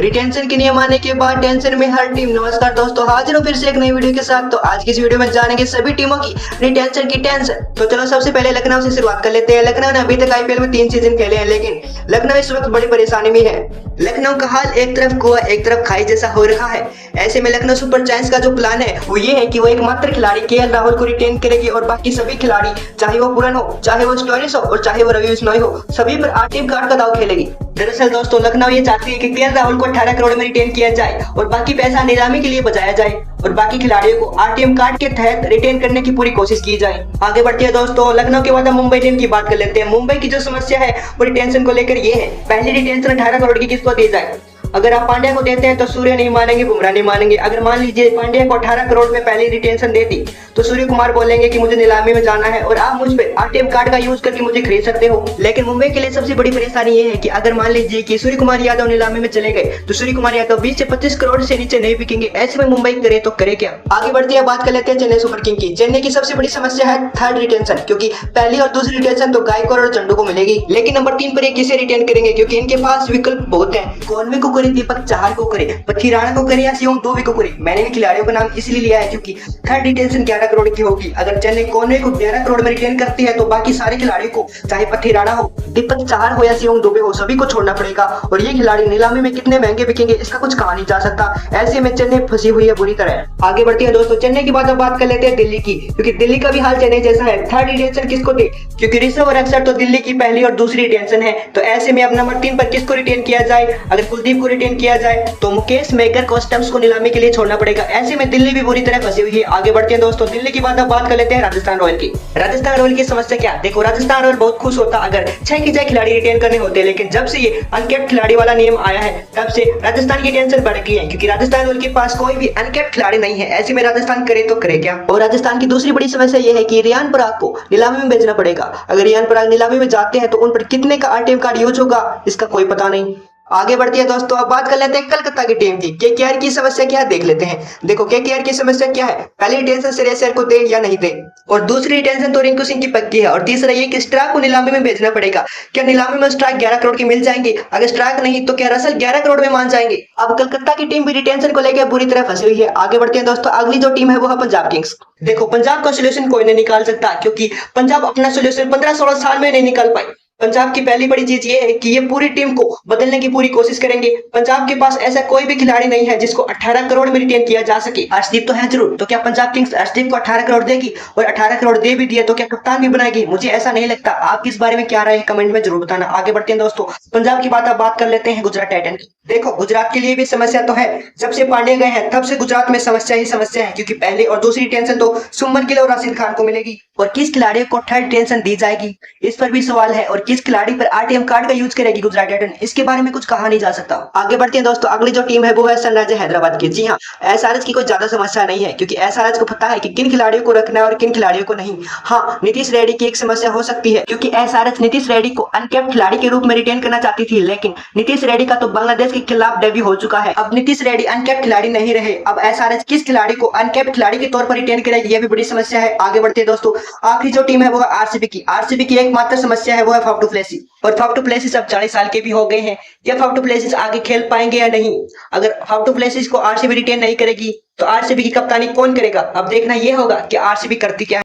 Retention के नियम आने के बाद टेंशन में हर टीम। नमस्कार दोस्तों, हाजिर हूँ फिर से एक नई वीडियो के साथ। तो आज की इस वीडियो में जानेंगे सभी टीमों की रिटेंशन की टेंशन। तो चलो सबसे पहले लखनऊ से शुरुआत कर लेते हैं। लखनऊ ने अभी तक आईपीएल में 3 सीजन खेले हैं, लेकिन लखनऊ इस वक्त बड़ी परेशानी में है। लखनऊ का हाल एक तरफ कुआं एक तरफ खाई जैसा हो रहा है। ऐसे में लखनऊ सुपर जायंट्स का जो प्लान है वो ये है कि वो एकमात्र खिलाड़ी केएल राहुल को रिटेन करेगी और बाकी सभी खिलाड़ी, चाहे वो पुरन हो, चाहे वो स्टोइनिस हो और चाहे वो रवि बिश्नोई हो, सभी पर आरटीएम कार्ड का दाव खेलेगी। दरअसल दोस्तों, लखनऊ ये चाहती है कि केएल राहुल को 18 करोड़ में रिटेन किया जाए और बाकी पैसा नीलामी के लिए बचाया जाए और बाकी खिलाड़ियों को आरटीएम कार्ड के तहत रिटेन करने की पूरी कोशिश की जाए। आगे बढ़ते हैं दोस्तों, लखनऊ के बाद मुंबई टीम की बात कर लेते हैं। मुंबई की जो समस्या है वो रिटेंशन को लेकर ये है। पहली रिटेंशन 18 करोड़ की किसको दी जाए। अगर आप पांड्या को देते हैं तो सूर्य नहीं मानेंगे, बुमराह नहीं मानेंगे। अगर मान लीजिए पांड्या को 18 करोड़ में पहली रिटेंशन दे दी तो सूर्य कुमार बोलेंगे कि मुझे नीलामी में जाना है और आप मुझ पे आरटीएम कार्ड का यूज करके मुझे खरीद सकते हो। लेकिन मुंबई के लिए सबसे बड़ी परेशानी ये है कि अगर मान लीजिए कि सूर्य कुमार यादव नीलामी में चले गए तो सूर्य कुमार यादव 20 से 25 करोड़ से नीचे नहीं बिकेंगे। ऐसे में मुंबई करे तो करे क्या। आगे बढ़ते हैं, बात कर लेते हैं चेन्नई सुपर किंग की। चेन्नई की सबसे बड़ी समस्या है थर्ड रिटेंशन, क्योंकि पहली और दूसरी रिटेंशन तो गायकवाड़ और चंडू को मिलेगी, लेकिन नंबर 3 पर ये किसे रिटेन करेंगे, क्योंकि इनके पास विकल्प बहुत है। कौनवे को करे, दीपक चाहर को करे, पथी राणा को करे या शिवम दुबे को करे। मैंने इन खिलाड़ियों का नाम इसलिए लिया है क्योंकि थर्ड रिटेंशन 11 करोड़ की होगी। अगर चेन्नई कौनवे को 11 करोड़ में रिटेन करती है तो बाकी सारे खिलाड़ियों को, चाहे पथी राणा हो, दीपक चाहर हो या शिवम दुबे हो, सभी को छोड़ना पड़ेगा और ये खिलाड़ी नीलामी में कितने महंगे बिकेंगे इसका कुछ कहा नहीं जा सकता। ऐसे में चेन्नई फंसी हुई है बुरी तरह। आगे बढ़ते हैं दोस्तों, चेन्नई की बात कर लेते हैं दिल्ली की, क्योंकि दिल्ली का भी हाल चेन्नई जैसा है। थर्ड रिटेंशन किसको दे, क्योंकि ऋषभ और अक्षर तो दिल्ली की पहली और दूसरी रिटेंशन है। तो ऐसे में अब नंबर 3 पर किसको रिटेन किया जाए। अगर कुलदीप को रिटेन किया जाए तो मुकेश मेकर कस्टम्स को नीलामी के लिए छोड़ना पड़ेगा। ऐसे में दिल्ली भी बुरी तरह फंसी हुई है। आगे बढ़ते हैं दोस्तों, दिल्ली की बात कर लेते हैं राजस्थान रॉयल की। राजस्थान रॉयल की समस्या क्या। देखो, राजस्थान रॉयल बहुत खुश होता अगर 6 के 6 खिलाड़ी रिटेन करने होते, लेकिन जब से ये अनकैप्ड खिलाड़ी वाला नियम आया है तब से राजस्थान की टेंशन बढ़ गई है, क्योंकि राजस्थान रॉयल के पास कोई भी अनकैप्ड खिलाड़ी नहीं है। ऐसे में राजस्थान करे तो करे क्या। और राजस्थान की दूसरी बड़ी समस्या ये है कि रियान पराग को नीलामी में बेचना पड़ेगा। अगर रियान पराग नीलामी में जाते हैं तो उन पर कितने का आरटीएम कार्ड यूज होगा इसका कोई पता नहीं। आगे बढ़ती है दोस्तों, अब बात कर लेते हैं कलकत्ता की टीम की। केकेआर की समस्या क्या है देख लेते हैं। देखो, केकेआर की समस्या क्या है। पहली रिटेंशन श्रेयस अय्यर को दे या नहीं दे, और दूसरी रिटेंशन तो रिंकू सिंह की पक्की है, और तीसरा ये कि स्ट्राइक को नीलामी में भेजना पड़ेगा। क्या नीलामी में स्ट्राइक 11 करोड़ की मिल जाएंगे। अगर स्ट्राइक नहीं तो क्या रसल 11 करोड़ में मान जाएंगे। अब कलकत्ता की टीम भी रिटेंशन को लेकर बुरी तरह फंसी हुई है। आगे बढ़ते हैं दोस्तों, अगली जो टीम है वो है पंजाब किंग्स। देखो, पंजाब का सोल्यूशन कोई नहीं निकाल सकता, क्योंकि पंजाब अपना सोल्यूशन 15-16 साल में नहीं निकाल पाई। पंजाब की पहली बड़ी चीज ये है कि ये पूरी टीम को बदलने की पूरी कोशिश करेंगे। पंजाब के पास ऐसा कोई भी खिलाड़ी नहीं है जिसको 18 करोड़ में रिटेन किया जा सके। अर्शदीप तो है जरूर, तो क्या पंजाब किंग्स अर्शदीप को 18 करोड़ देगी, और 18 करोड़ दे भी दिया तो क्या कप्तान भी बनाएगी। मुझे ऐसा नहीं लगता। आप इस बारे में क्या राय है कमेंट में जरूर बताना। आगे बढ़ते हैं दोस्तों, पंजाब की बात कर लेते हैं गुजरात टाइटन की। देखो, गुजरात के लिए भी समस्या तो है। जब से पांड्या गए हैं तब से गुजरात में समस्या ही समस्या है, क्योंकि पहले और दूसरी टेंशन तो सुमन गिल और राशिद खान को मिलेगी, और किस खिलाड़ी को थर्ड टेंशन दी जाएगी इस पर भी सवाल है, और किस खिलाड़ी पर आरटीएम कार्ड का यूज करेगी गुजरात टाइटन, इसके बारे में कुछ कहा नहीं जा सकता। आगे बढ़ते हैं दोस्तों, अगली जो टीम है वो है सनराइजर हैदराबाद की। जी हाँ, एसआरएच की कोई ज्यादा समस्या नहीं है, क्योंकि एसआरएच को पता है कि किन खिलाड़ियों को रखना है और किन खिलाड़ियों को नहीं। हाँ, नीतीश रेड्डी की एक समस्या हो सकती है, क्योंकि एसआरएच नीतीश रेड्डी को अनकैप्ड खिलाड़ी के रूप में रिटेन करना चाहती थी, लेकिन नीतीश रेड्डी का तो बांग्लादेश के खिलाफ डेब्यू हो चुका है। अब नीतीश रेड्डी अनकैप्ड खिलाड़ी नहीं रहे। अब एसआरएच किस खिलाड़ी को अनकैप्ड खिलाड़ी के तौर पर रिटेन करेगी, यह भी बड़ी समस्या है। आगे बढ़ते हैं दोस्तों, आखिरी जो टीम है वो है आरसीबी की। आरसीबी की एकमात्र समस्या है वो है फाफ डू प्लेसी, और फाफ डू प्लेसी अब 40 साल के भी हो गए हैं। या फाफ डू प्लेसी आगे खेल पाएंगे या नहीं। अगर फाफ डू प्लेसी को आरसीबी रिटेन नहीं करेगी तो आरसीबी की कप्तानी कौन करेगा। अब देखना यह होगा कि आरसीबी करती क्या है।